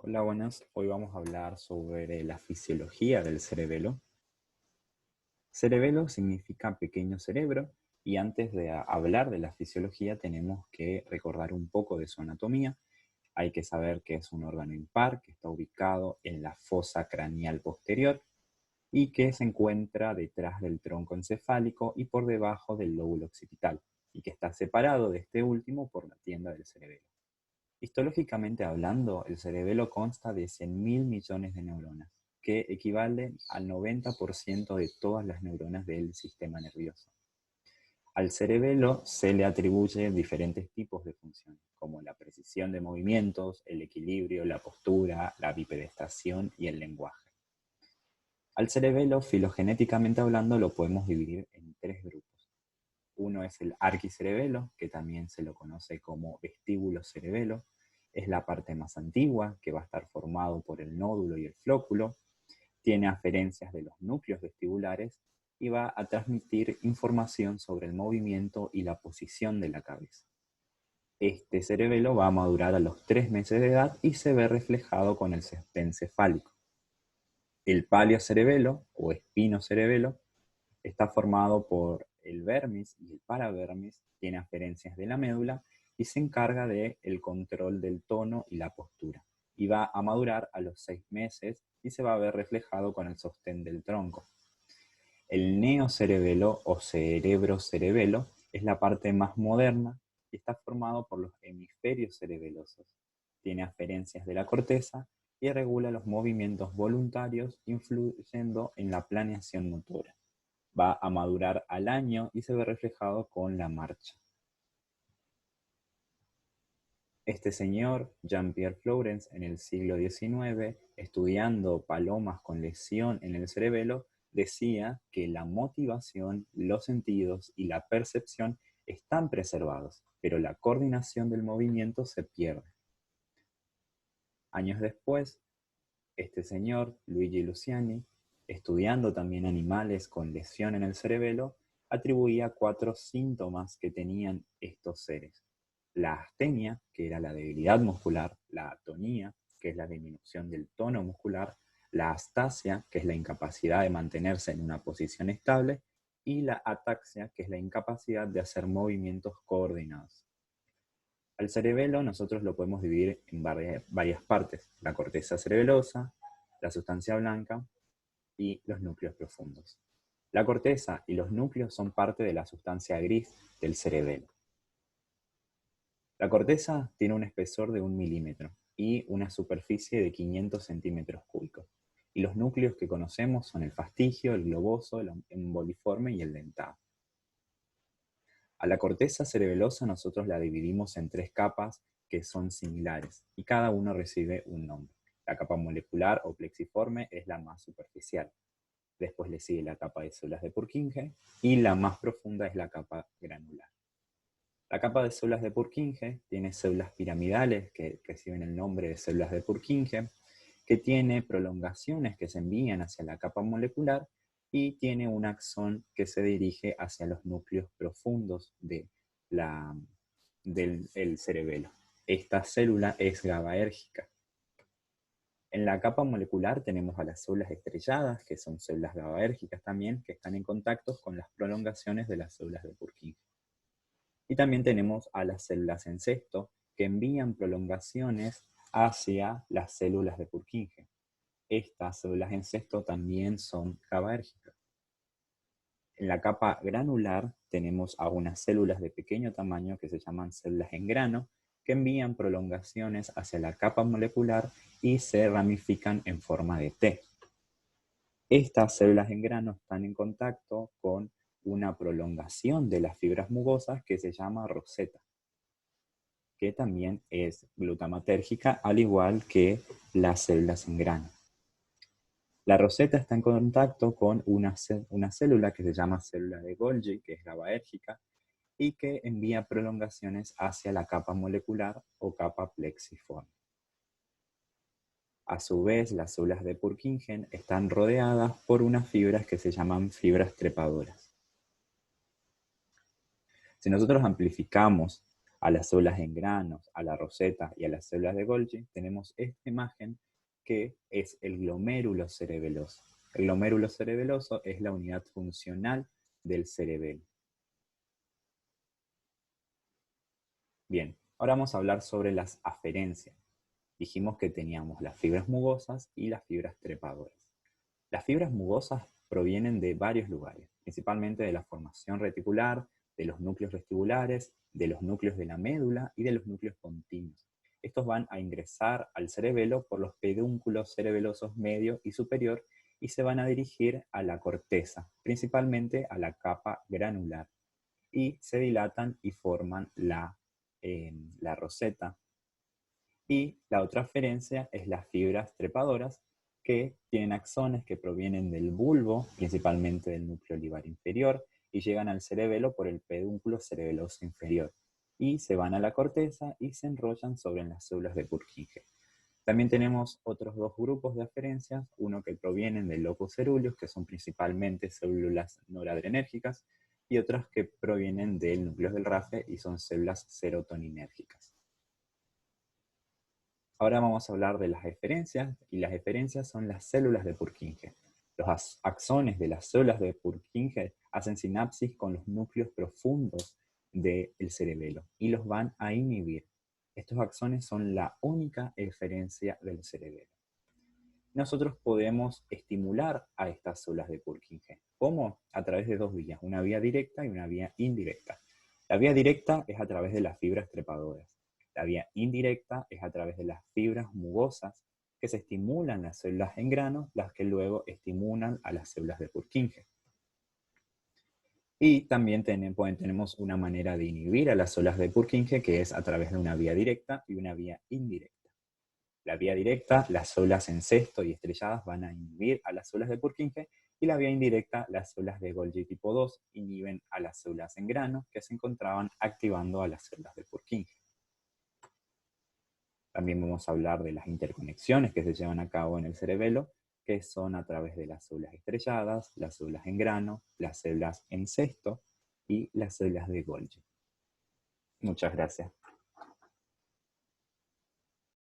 Hola, buenas. Hoy vamos a hablar sobre la fisiología del cerebelo. Cerebelo significa pequeño cerebro y antes de hablar de la fisiología tenemos que recordar un poco de su anatomía. Hay que saber que es un órgano impar que está ubicado en la fosa craneal posterior y que se encuentra detrás del tronco encefálico y por debajo del lóbulo occipital y que está separado de este último por la tienda del cerebelo. Histológicamente hablando, el cerebelo consta de 100.000 millones de neuronas, que equivalen al 90% de todas las neuronas del sistema nervioso. Al cerebelo se le atribuyen diferentes tipos de funciones, como la precisión de movimientos, el equilibrio, la postura, la bipedestación y el lenguaje. Al cerebelo, filogenéticamente hablando, lo podemos dividir en tres grupos. Uno es el arquicerebelo, que también se lo conoce como vestíbulo cerebelo. Es la parte más antigua, que va a estar formado por el nódulo y el flóculo. Tiene aferencias de los núcleos vestibulares y va a transmitir información sobre el movimiento y la posición de la cabeza. Este cerebelo va a madurar a los 3 meses de edad y se ve reflejado con el sostén encefálico. El paleocerebelo o espinocerebelo está formado por el vermis y el paravermis, tiene aferencias de la médula y se encarga del control del tono y la postura. Y va a madurar a los 6 meses y se va a ver reflejado con el sostén del tronco. El neocerebelo o cerebrocerebelo es la parte más moderna y está formado por los hemisferios cerebelosos. Tiene aferencias de la corteza y regula los movimientos voluntarios, influyendo en la planeación motora. Va a madurar al año y se ve reflejado con la marcha. Este señor, Jean-Pierre Flourens, en el siglo XIX, estudiando palomas con lesión en el cerebelo, decía que la motivación, los sentidos y la percepción están preservados, pero la coordinación del movimiento se pierde. Años después, este señor, Luigi Luciani, estudiando también animales con lesión en el cerebelo, atribuía 4 síntomas que tenían estos seres. La astenia, que era la debilidad muscular, la atonía, que es la disminución del tono muscular, la astasia, que es la incapacidad de mantenerse en una posición estable, y la ataxia, que es la incapacidad de hacer movimientos coordinados. Al cerebelo nosotros lo podemos dividir en varias partes: la corteza cerebelosa, la sustancia blanca y los núcleos profundos. La corteza y los núcleos son parte de la sustancia gris del cerebelo. La corteza tiene un espesor de 1 milímetro y una superficie de 500 centímetros cúbicos. Y los núcleos que conocemos son el fastigio, el globoso, el emboliforme y el dentado. A la corteza cerebelosa nosotros la dividimos en 3 capas que son similares y cada uno recibe un nombre. La capa molecular o plexiforme es la más superficial. Después le sigue la capa de células de Purkinje y la más profunda es la capa granular. La capa de células de Purkinje tiene células piramidales que reciben el nombre de células de Purkinje, que tiene prolongaciones que se envían hacia la capa molecular y tiene un axón que se dirige hacia los núcleos profundos del cerebelo. Esta célula es GABAérgica. En la capa molecular tenemos a las células estrelladas, que son células GABAérgicas también, que están en contacto con las prolongaciones de las células de Purkinje. Y también tenemos a las células en cesto, que envían prolongaciones hacia las células de Purkinje. Estas células en cesto también son GABAérgicas. En la capa granular tenemos a unas células de pequeño tamaño que se llaman células en grano, que envían prolongaciones hacia la capa molecular y se ramifican en forma de T. Estas células en grano están en contacto con una prolongación de las fibras mugosas que se llama roseta, que también es glutamatérgica, al igual que las células en grano. La roseta está en contacto con una célula que se llama célula de Golgi, que es GABAérgica, y que envía prolongaciones hacia la capa molecular o capa plexiforme. A su vez, las células de Purkinje están rodeadas por unas fibras que se llaman fibras trepadoras. Si nosotros amplificamos a las células en granos, a la roseta y a las células de Golgi, tenemos esta imagen que es el glomérulo cerebeloso. El glomérulo cerebeloso es la unidad funcional del cerebelo. Bien, ahora vamos a hablar sobre las aferencias. Dijimos que teníamos las fibras mugosas y las fibras trepadoras. Las fibras mugosas provienen de varios lugares, principalmente de la formación reticular, de los núcleos vestibulares, de los núcleos de la médula y de los núcleos continuos. Estos van a ingresar al cerebelo por los pedúnculos cerebelosos medio y superior y se van a dirigir a la corteza, principalmente a la capa granular, y se dilatan y forman la roseta. Y la otra aferencia es las fibras trepadoras, que tienen axones que provienen del bulbo, principalmente del núcleo olivar inferior, y llegan al cerebelo por el pedúnculo cerebeloso inferior. Y se van a la corteza y se enrollan sobre las células de Purkinje. También tenemos otros dos grupos de aferencias, uno que provienen del locus ceruleus, que son principalmente células noradrenérgicas, y otras que provienen del núcleo del RAFE y son células serotoninérgicas. Ahora vamos a hablar de las eferencias, y las eferencias son las células de Purkinje. Los axones de las células de Purkinje hacen sinapsis con los núcleos profundos del cerebelo y los van a inhibir. Estos axones son la única eferencia del cerebelo. Nosotros podemos estimular a estas células de Purkinje. ¿Cómo? A través de dos vías, una vía directa y una vía indirecta. La vía directa es a través de las fibras trepadoras. La vía indirecta es a través de las fibras mugosas que se estimulan las células en grano, las que luego estimulan a las células de Purkinje. Y también tenemos una manera de inhibir a las células de Purkinje, que es a través de una vía directa y una vía indirecta. La vía directa, las células en cesto y estrelladas van a inhibir a las células de Purkinje, y la vía indirecta, las células de Golgi tipo 2 inhiben a las células en grano que se encontraban activando a las células de Purkinje. También vamos a hablar de las interconexiones que se llevan a cabo en el cerebelo, que son a través de las células estrelladas, las células en grano, las células en cesto y las células de Golgi. Muchas gracias.